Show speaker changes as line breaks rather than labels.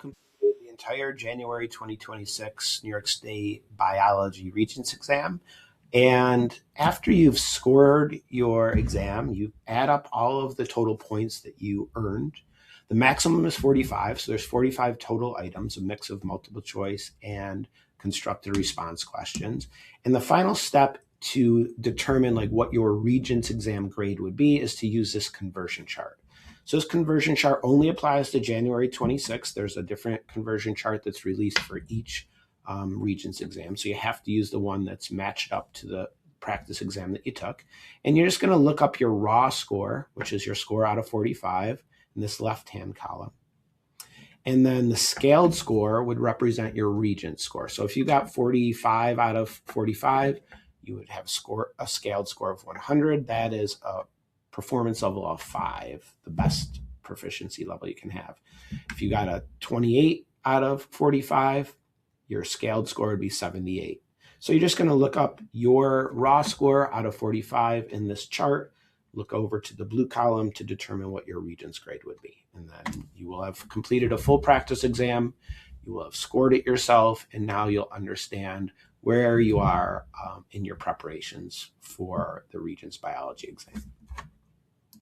completed the entire January 2026 New York State Biology Regents Exam. And after you've scored your exam, you add up all of the total points that you earned. The maximum is 45, so there's 45 total items, a mix of multiple choice and constructed response questions. And the final step to determine what your Regents exam grade would be is to use this conversion chart. So this conversion chart only applies to January 26th. There's a different conversion chart that's released for each Regents exam. So you have to use the one that's matched up to the practice exam that you took. And you're just going to look up your raw score, which is your score out of 45 in this left-hand column. And then the scaled score would represent your Regents score. So if you got 45 out of 45, you would have a scaled score of 100. That is a performance level of 5, the best proficiency level you can have. If you got a 28 out of 45, your scaled score would be 78. So you're just going to look up your raw score out of 45 in this chart, look over to the blue column to determine what your Regents grade would be. And then you will have completed a full practice exam, you will have scored it yourself, and now you'll understand where you are in your preparations for the Regents biology exam.